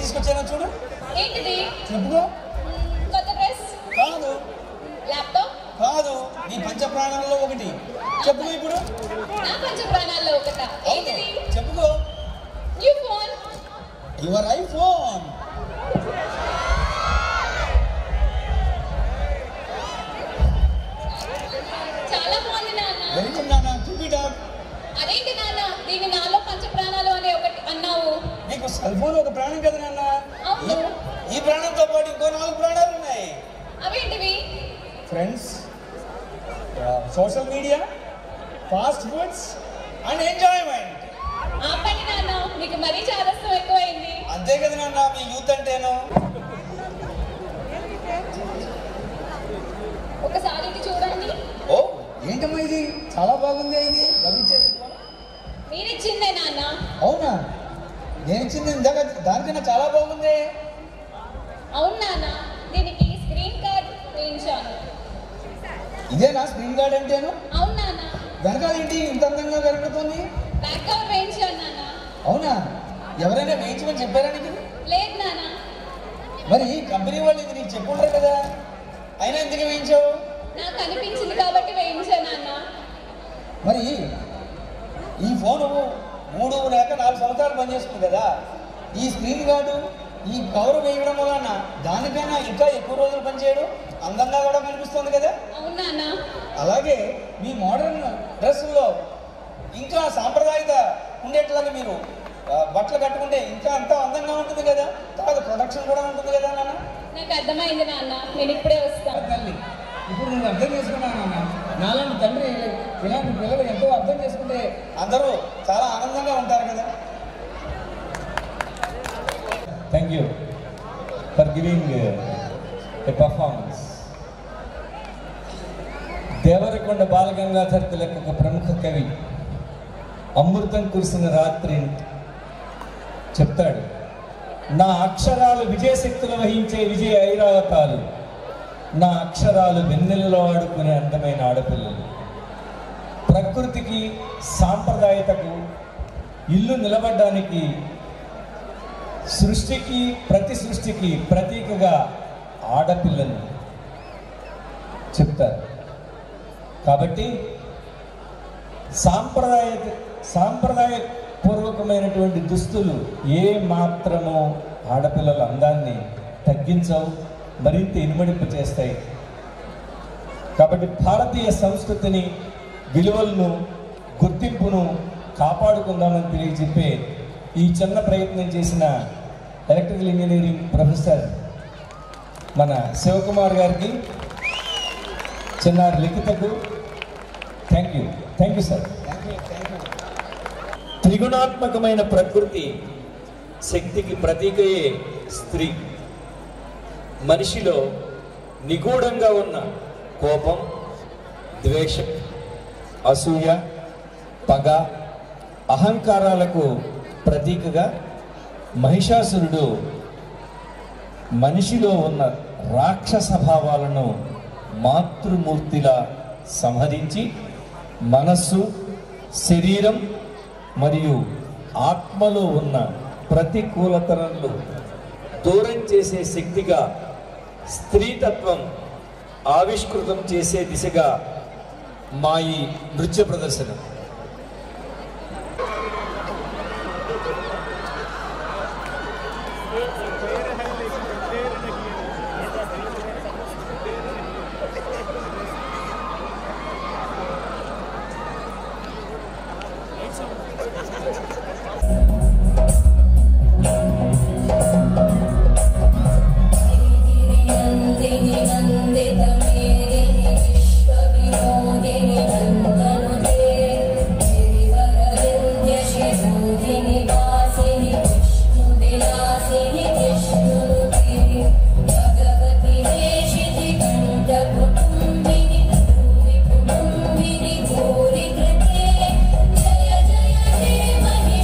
తీసుకొచ్చానో చూడు. ఏంటిది? చెప్పుకో. కొత్త డ్రెస్ కాదు. ల్యాప్టాప్ కాదు. నీ పంచ ప్రాణాలలో ఒకటి. చెప్పుకో ఇప్పుడు. నా పంచ ప్రాణాల్లో ఒకట. ఏంటిది? చెప్పుకో. New phone. Your iPhone. చాలా బాగుంది నాన్న. వెరీ గుడ్ నాన్న. Keep it up. అదేంటి నాన్న దీన్ని నాలో పంచ ప్రాణాలు అనే ఒకటి అన్నావు? నీకు సెల్ ఫోన్ ఒక ప్రాణం కదా నాన్న. అవును. ఈ ప్రాణంతో పాటు ఇంకో 4 ప్రాణాలు ఉన్నాయి. అవేంటివి? Friends, social media, fast foods and enjoyment. ఆపండి నాన్న, మీకు మరీ చాదస్తం ఎక్కువైంది. అంతే కదా నాన్న మీ యూత్ అంటేను. ఒకసారి ఇది చూడండి. ఓ ఏంటమ్మా ఇది? చాలా బాగుంది. ఇది లభించేది మీరిచ్చిందే నాన్న. అవునా? నేను ఇచ్చింది ఇందాక దానికన్నా చాలా బాగుంది. అవును నాన్న, దీనికి స్క్రీన్ కార్డ్ వేయించాను. ఇదేనా స్క్రీన్ గార్డ్ అంటేను? అవును నాన్న. వెనకాల ఏంటి ఇంత అందంగా కనబడుతుంది? బ్యాక్ కవర్ వేయించాను నాన్న. అవునా? ఎవరైనా వేయించమని చెప్పారా నీకు? లేదు నాన్న. మరి కంపెనీ వాళ్ళు ఇది నీకు చెప్పుంటారు కదా, అయినా ఎందుకు వేయించావు? నాకు అనిపించింది కాబట్టి వేయించాను నాన్న. మరి ఈ ఫోను 3 లేక 4 సంవత్సరాలు పనిచేస్తుంది కదా, ఈ స్క్రీన్ గార్డు ఈ కవర్ వేయడం వలన దానికన్నా ఇంకా ఎక్కువ రోజులు పనిచేయడం అందంగా కూడా కనిపిస్తుంది కదా. అవును నాన్న. అలాగే మీ మోడర్న్ డ్రెస్సుల్లో ఇంకా సాంప్రదాయత ఉండేట్లాగా మీరు బట్టలు కట్టుకుంటే ఇంకా అంత అందంగా ఉంటుంది కదా, తర్వాత ప్రొడక్షన్ కూడా ఉంటుంది కదా నాన్న. నాకు అర్థమైంది నాన్న, నేను ఇప్పుడే వస్తాను. తల్లి, ఇప్పుడు నువ్వు అర్థం చేసుకున్నాను నాన్న. నాలాంటి తండ్రి ఇలాంటి పిల్లలు ఎంతో అర్థం చేసుకుంటే అందరూ చాలా ఆనందంగా ఉంటారు కదా. Thank you for giving a performance. Devarakonda Balgangadhar Tilak ఒక ప్రముఖ కవి అమృతం కురిసిన రాత్రి చెప్తాడు, నా అక్షరాలు విజయశక్తులు వహించే విజయ ఐరావతాలు, నా అక్షరాలు వెన్నెలలో ఆడుకునే అందమైన ఆడపిల్లలు. ప్రకృతికి సాంప్రదాయతకు ఇల్లు నిలబడడానికి సృష్టికి ప్రతి సృష్టికి ప్రతీకగా ఆడపిల్లలు చెప్తారు. కాబట్టి సాంప్రదాయపూర్వకమైనటువంటి దుస్తులు ఏ మాత్రమో ఆడపిల్లల అందాన్ని తగ్గించవు, మరింత ఇనుమడింప చేస్తాయి. కాబట్టి భారతీయ సంస్కృతిని, విలువలను, గుర్తింపును కాపాడుకుందామని తెలియజెప్పే ఈ చిన్న ప్రయత్నం చేసిన ఎలక్ట్రికల్ ఇంజనీరింగ్ ప్రొఫెసర్ మన శివకుమార్ గారికి, చిన్నారి లిఖితకు థ్యాంక్ యూ సార్. త్రిగుణాత్మకమైన ప్రకృతి శక్తికి ప్రతీకయే స్త్రీ. మనిషిలో నిగూఢంగా ఉన్న కోపం, ద్వేషం, అసూయ, పగ, అహంకారాలకు ప్రతీకగా మహిషాసురుడు మనిషిలో ఉన్న రాక్షస భావాలను మాతృమూర్తిలా సంహరించి మనస్సు, శరీరం మరియు ఆత్మలో ఉన్న ప్రతికూలతలను దూరం చేసే శక్తిగా స్త్రీతత్వం ఆవిష్కృతం చేసే దిశగా మా ఈ నృత్య ప్రదర్శన. Jaya Jaya He Mahi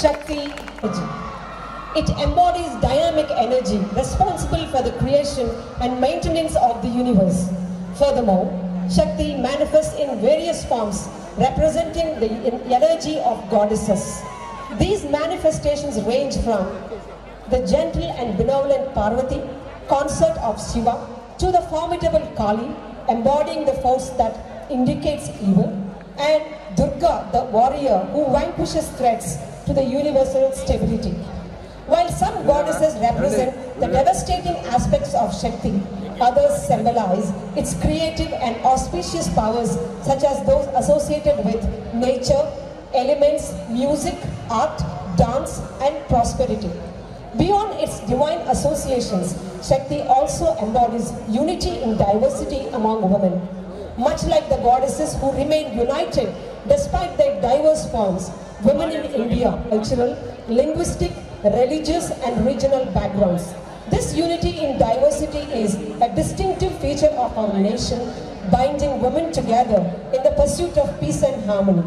Shakti. It embodies dynamic energy responsible for the creation and maintenance of the universe. Furthermore, Shakti manifests in various forms representing the energy of goddesses. These manifestations range from the gentle and benevolent Parvati, consort of Shiva, to the formidable Kali, embodying the force that indicates evil, and Durga, the warrior who vanquishes threats to the universal stability. While some goddesses represent the devastating aspects of Shakti, others symbolize its creative and auspicious powers, such as those associated with nature, elements, music, art, dance, and prosperity. Beyond its divine associations, Shakti also embodies unity in diversity among women. Much like the goddesses who remain united despite their diverse forms, women in India, cultural, linguistic, religious, and regional backgrounds. This unity in diversity is a distinctive feature of our nation, binding women together in the pursuit of peace and harmony.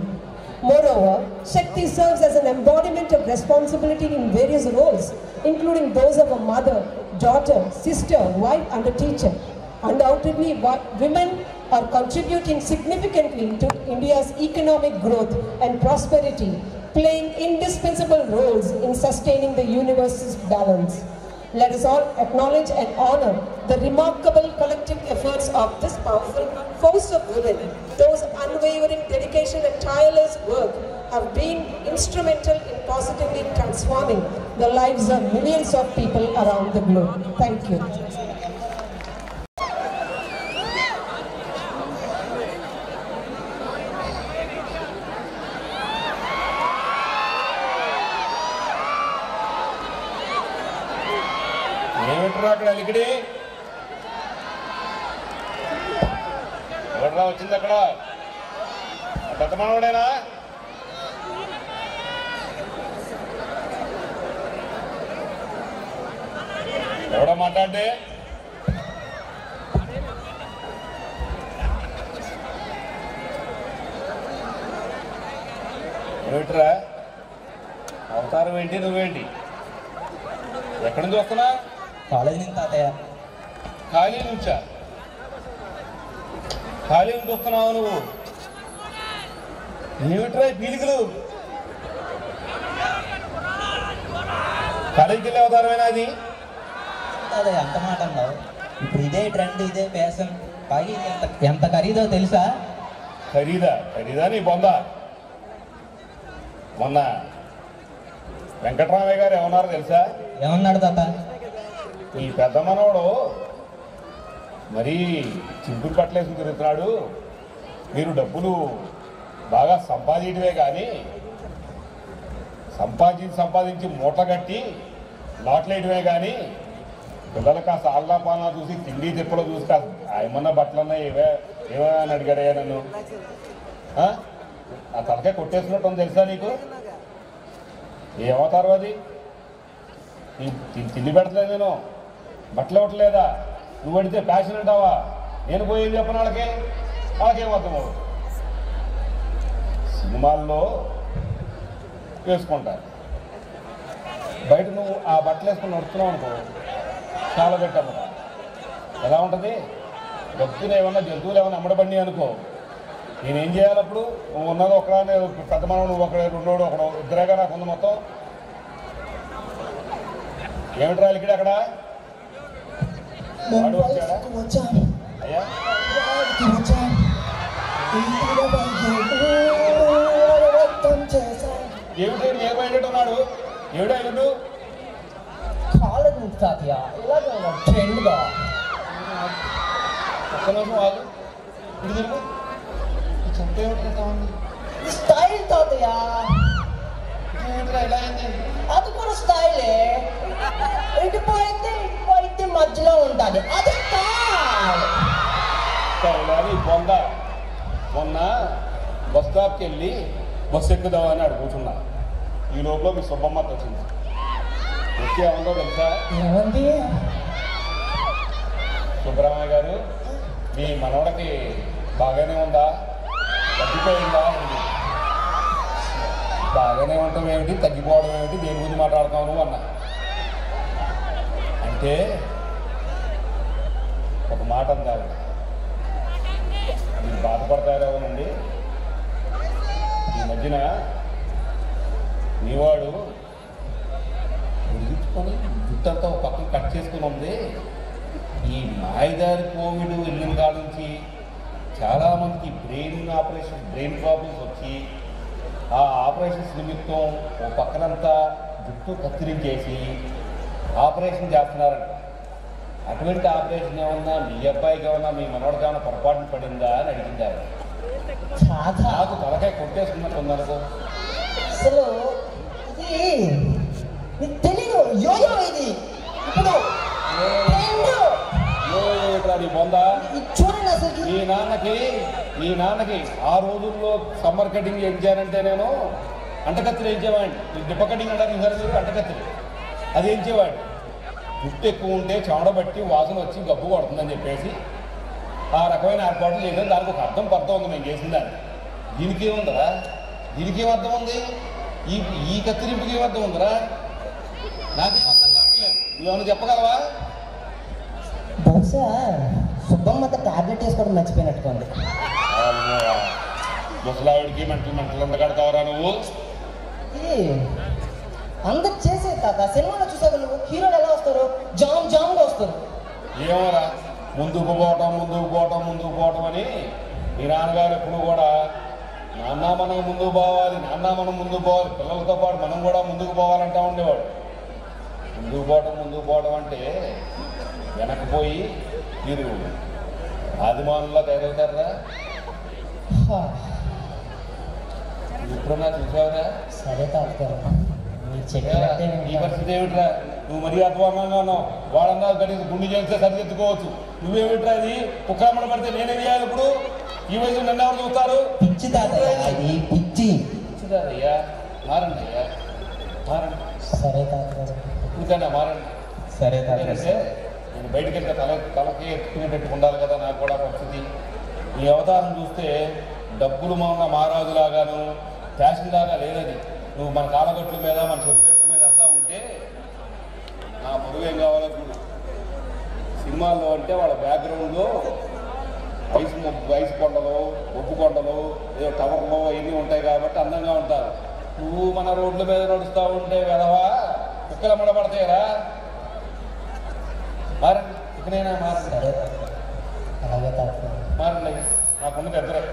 Moreover, Shakti serves as an embodiment of responsibility in various roles, including those of a mother, daughter, sister, wife, and a teacher. Undoubtedly, women are contributing significantly to India's economic growth and prosperity, playing indispensable roles in sustaining the universe's balance. Let us all acknowledge and honor the remarkable collective efforts of this powerful force of women. Those unwavering dedication and tireless work have been instrumental in positively transforming the lives of millions of people around the globe. Thank you. అక్కడ అలికిడి ఎవడరా వచ్చింది అక్కడ పెద్ద మనవాడేనా ఎవడో మాట్లాడితే ఏమిట్రా అవతారం ఏంటి నువ్వేంటి ఎక్కడి నుంచి వస్తున్నా కాలేజీ నుంచి తాతయ్య. ఖాళీ నుంచా? ఖాళీ నుంచి వస్తున్నావు నువ్వు? ఏమిట్రా పీలికలు? కాలేజీకి వెళ్ళే అవతారమేనా అది? తాతయ్య అంత మాట అన్నావు. ఇప్పుడు ఇదే ట్రెండ్, ఇదే ఫ్యాషన్. పైకి ఎంత ఖరీదో తెలుసా? ఖరీదా నీ బొంద. మొన్న వెంకటరామయ్య గారు ఏమన్నారో తెలుసా? ఏమన్నాడు తాత? ఈ పెద్ద మనోడు మరీ చింపులు పట్టలేసి తిరుగుతున్నాడు. మీరు డబ్బులు బాగా సంపాదించడమే కానీ సంపాదించి మూట కట్టి లాట్లేయడమే కానీ పిల్లలు కాస్త ఆల్లా పాలనా చూసి తిండి తిప్పలు చూసి కాదు ఏమన్నా బట్టలన్నా ఏమని అడిగాడయ్యా నన్ను. ఆ తలకే కొట్టేసినట్టు తెలుసా నీకు? ఏమవుతారు అది? తిండి పెడతలేదు, నేను బట్టలు ఇవ్వట్లేదా? నువ్వు అడిగితే ప్యాషన్ అంటావా? నేను పోయేది చెప్పను వాళ్ళకేం అర్థమవు. సినిమాల్లో వేసుకుంటారు, బయట నువ్వు ఆ బట్టలు వేసుకుని నడుస్తున్నావు అనుకో, చాలా పెట్టాము ఎలా ఉంటుంది? భక్తులు ఏమన్నా జంతువులు ఏమన్నా అమ్మడబండి అనుకో, నేనేం చేయాలి అప్పుడు? నువ్వు ఉన్నది ఒకడానే పెద్ద మనం, నువ్వు ఒకడే, రెండోడు ఒకడు, ఇద్దరేగా నాకు ఉంది మొత్తం. ఏమిటి ఇక్కడ అక్కడ వాడు వచ్చాడా? అయ్యా ఏమిటి ఏ బయట ఉన్నాడు? ఏమిటా ఇల్లు కాలేదు తాతయ్య, ఇలాగ ట్రెండ్గా ఒక్క నిమిషం వాళ్ళు ఇది తిరుగు. చెప్తే ఏమిటి స్టైల్ తాతయ్య, ఇలా అయింది? అది కూడా స్టైలే. ఇటు పోయితే మధ్యలో ఉంటుంది, అది స్టైల్. మొన్న బస్ స్టాప్కి వెళ్ళి బస్సు ఎక్కుదామని అక్కడ కూర్చున్నా. ఈ లోపల మీ సుబ్బమ్మతో వచ్చింది. వచ్చి ఏమందో తెలుసా? ఏమంది? సుబ్రహ్మణ్య గారు, మీ మనవడకి బాగానే ఉందా, తగ్గిపోయిందా? బాగానే ఉండటం ఏమిటి, తగ్గిపోవడం ఏమిటి, దేని గురించి మాట్లాడతాను అన్నా. అంటే ఒక మాట అందాలి, మీరు బాధపడతారేమోనండి. ఈ మధ్యన మీవాడు ఉడిగించుకొని జుట్టంతా ఒక పక్కన కట్ చేసుకుని ఉంది. ఈ మాయదారి కోవిడ్ వెళ్ళిన కాడ నుంచి చాలామందికి బ్రెయిన్ ప్రాబ్లమ్స్ వచ్చి ఆ ఆపరేషన్స్ నిమిత్తం ఒక పక్కనంతా జుట్టు కత్తిరించేసి ఆపరేషన్ చేస్తున్నారంట. అటువంటి ఆపరేషన్ ఏమన్నా మీ అబ్బాయికి ఏమన్నా మీ మనవాడికి ఏమన్నా పొరపాటున పడిందా అని అడిగిందారు. నాకు తలకాయ కొట్టేసుకున్నట్టు ఉందనుకో. అసలు ఇది నీకు తెలీదు, యోయో ఇది. ఇప్పుడు నీ బొందా చూడండి అసలు మీ నాన్నకి ఆ రోజుల్లో సమ్మర్ కటింగ్ చేయించానంటే నేను అంటకత్తిరి వేయించేవాడిని. డిప్ప కటింగ్ అంటారు చూసారు మీరు, అంటకత్తిరి అది వేయించేవాడిని. జుట్టు ఎక్కువ ఉంటే చెమడ బట్టి వాసన వచ్చి గబ్బు కొడుతుందని చెప్పేసి ఆ రకమైన ఏర్పాట్లు చేసాను. దానికి ఒక అర్థం ఉంది మేము చేసిన దాన్ని. దీనికి ఏముందరా? దీనికి ఏం అర్థం ఉంది? ఈ కత్తిరింపుకి ఏం అర్థం ఉందరా? నాకేం అర్థం కావట్లేదు. నువ్వేమన్నా చెప్పగలవా? బహుశా సుబ్బమ్మతో టాబ్లెట్ వేసుకోవడం మర్చిపోయినట్టుకోండి. ముసలావిడికి మెంటలు ఎంత కడతావరా నువ్వు? అందరు చేసే తాత. సినిమాలో చూసావు నువ్వు, హీరోలు ఎలా వస్తారు? జామ్గా వస్తారు. ఏమోరా, ముందుకు పోవటం అని మీ నాన్నగారు ఎప్పుడు కూడా నాన్న మనం ముందుకు పోవాలి, పిల్లలతో పాటు మనం కూడా ముందుకు పోవాలంటా ఉండేవాడు. ముందుకు పోవడం అంటే వెనక్కిపోయి మీరు ఆదిమానుల్లో తయారవుతారా? ఎప్పుడన్నా చూసావురా? సరే తాతగారు, ఈ పరిస్థితి ఏమిట్రా? నువ్వు మరీ అధ్వానంగా ఉన్నావు. వాడన్నా కనీసం గుండె చేస్తే సరిదిద్దుకోవచ్చు. నువ్వేమిట్రా? ఇది కుక్కమ్మడ పడితే నేనేం చేయాలి ఇప్పుడు? ఈ వయసు నన్ను ఎవరు చూస్తారు? పిచ్చి తాతయ్య, అది పిచ్చి. పిచ్చిదాదయ్యా, మారండి అయ్యా, మారండి. సరే తాతగారు, ఇప్పుడుకైనా మారండి. సరే తాతగారు. నేను బయటకు వెళ్తే తలకి ఎత్తుకునేటట్టు ఉండాలి కదా నాకు కూడా పరిస్థితి. ఈ అవతారం చూస్తే డబ్బులు మొన్న మహారాజులాగాను ఫ్యాషన్ లాగా లేదని. నువ్వు మన కాలగట్ల మీద, మన చెరుగట్ల మీద అంతా ఉంటే నా పొరుగు ఏం కావాలో చూడు. సినిమాల్లో అంటే వాళ్ళ బ్యాక్గ్రౌండ్లో ఐస్ కొండలు, ఒప్పు కొండలు, ఏదో టవర్లు అవన్నీ ఉంటాయి కాబట్టి అందంగా ఉంటారు. నువ్వు మన రోడ్ల మీద నడుస్తూ ఉంటే వెదవా కుక్కలు అమ్మడబడతాయిరా. మారండి, ఇకనైనా మారండి. అలాగే తాతగారు, మారండి. నాకున్నది ఎద్దరే.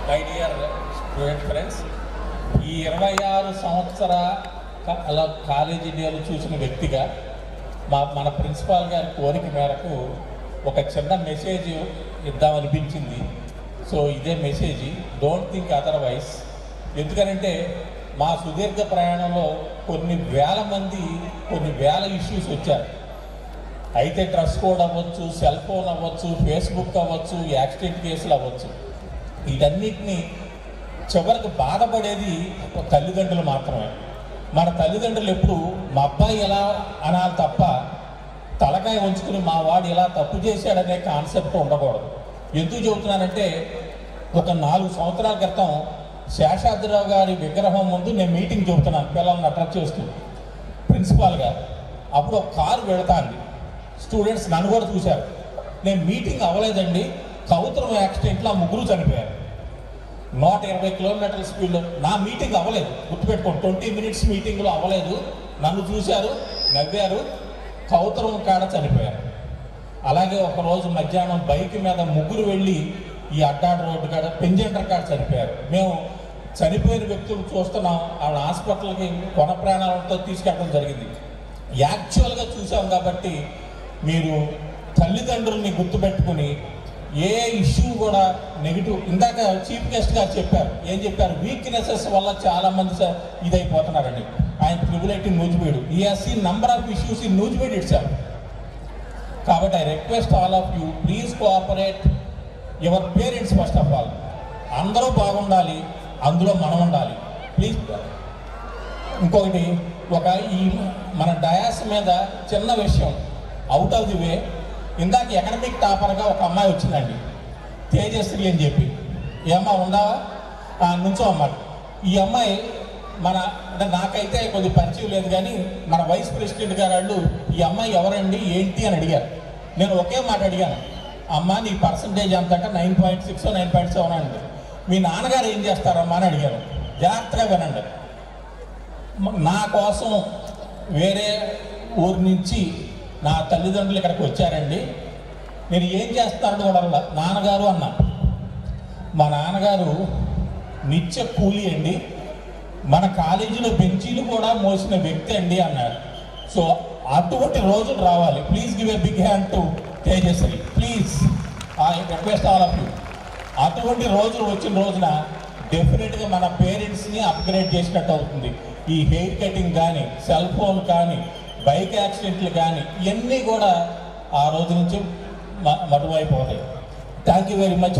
My dear student friends, ఈ 26 సంవత్సరాల కాలేజీ డేలు చూసిన వ్యక్తిగా మన ప్రిన్సిపాల్ గారి కోరిక మేరకు ఒక చిన్న మెసేజ్ ఇద్దామనిపించింది. సో ఇదే మెసేజ్, డోంట్ థింక్ అదర్వైజ్. ఎందుకనంటే మా సుదీర్ఘ ప్రయాణంలో కొన్ని వేల ఇష్యూస్ వచ్చారు. అయితే డ్రెస్ కోడ్ అవ్వచ్చు, సెల్ ఫోన్ అవ్వచ్చు, ఫేస్బుక్ అవ్వచ్చు, యాక్సిడెంట్ కేసులు అవ్వచ్చు. వీటన్నిటినీ చివరికి బాధపడేది తల్లిదండ్రులు మాత్రమే. మన తల్లిదండ్రులు ఎప్పుడు మా అబ్బాయి ఎలా అనాలి తప్ప తలకాయ ఉంచుకుని మా వాడు ఇలా తప్పు చేశాడనే కాన్సెప్ట్ ఉండకూడదు. ఎందుకు చెబుతున్నానంటే ఒక 4 సంవత్సరాల క్రితం శేషాద్రిరావు గారి విగ్రహం ముందు నేను మీటింగ్ చెబుతున్నాను పిల్లల్ని అట్రాక్ట్ చేస్తూ ప్రిన్సిపాల్గా. అప్పుడు ఒక కారు వెళుతుంది, స్టూడెంట్స్ నన్ను కూడా చూశారు. నేను మీటింగ్ అవ్వలేదండి, కౌతరం యాక్సిడెంట్లో 3 చనిపోయారు. 120 కిలోమీటర్ల స్పీడ్లో నా మీటింగ్ అవ్వలేదు, గుర్తుపెట్టుకోండి. 20 మినిట్స్ మీటింగ్లో అవ్వలేదు. నన్ను చూశారు, నవ్వారు, కౌతరం కాడ చనిపోయారు. అలాగే ఒకరోజు మధ్యాహ్నం బైక్ మీద 3 వెళ్ళి ఈ అడ్డాడ రోడ్డు కాడ పెంజెంటర్ కాడ చనిపోయారు. మేము చనిపోయిన వ్యక్తులు చూస్తున్నాం, వాళ్ళ హాస్పిటల్కి కొన ప్రాణాలతో తీసుకెళ్ళడం జరిగింది. యాక్చువల్గా చూసాం కాబట్టి మీరు తల్లిదండ్రుల్ని గుర్తుపెట్టుకుని ఏ ఇష్యూ కూడా నెగిటివ్. ఇందాక చీఫ్ గెస్ట్ గారు చెప్పారు, ఏం చెప్పారు, వీక్నెసెస్ వల్ల చాలామంది ఇదైపోతున్నారండి. ఆయన triple Nuzvid, he has seen number of issues in Nuzvid itself. కాబట్టి I request all of you, please cooperate your parents first of all. అందరూ బాగుండాలి, అందులో మనం ఉండాలి ప్లీజ్. ఇంకొకటి, ఈ మన డయాస్ మీద చిన్న విషయం, అవుట్ ఆఫ్ ది వే. ఇందాక ఎకనమిక్ టాపర్గా ఒక అమ్మాయి వచ్చిందండి, తేజశ్రీ అని చెప్పి. ఈ అమ్మాయి ఉండవా నుంచో అమ్మాయి. ఈ అమ్మాయి అంటే నాకైతే కొద్ది పరిచయం లేదు, కానీ మన వైస్ ప్రెసిడెంట్ గారు వాళ్ళు ఈ అమ్మాయి ఎవరండి ఏంటి అని అడిగారు. నేను ఒకే మాట అడిగాను, అమ్మ నీ పర్సంటేజ్ ఎంత అంటే 9.6 9.7 అండి. మీ నాన్నగారు ఏం చేస్తారమ్మా అని అడిగాను. జాగ్రత్తగా వినండి, నా కోసం వేరే ఊరి నుంచి నా తల్లిదండ్రులు ఇక్కడికి వచ్చారండి, నేను ఏం చేస్తారని కూడా నాన్నగారు అన్నా. మా నాన్నగారు నిత్య కూలీ అండి, మన కాలేజీలో బెంచీలు కూడా మోసిన వ్యక్తి అండి అన్నాడు. సో అటువంటి రోజులు రావాలి. Please give a big hand to Tejashree please. I request all of you. అటువంటి రోజులు వచ్చిన రోజున డెఫినెట్గా మన పేరెంట్స్ని అప్గ్రేడ్ చేసినట్టు అవుతుంది. ఈ హెయిర్ కటింగ్ కానీ, సెల్ ఫోన్ కానీ, బైక్ యాక్సిడెంట్లు కానీ, ఇవన్నీ కూడా ఆ రోజు నుంచి మటువైపోతాయి. Thank you very much.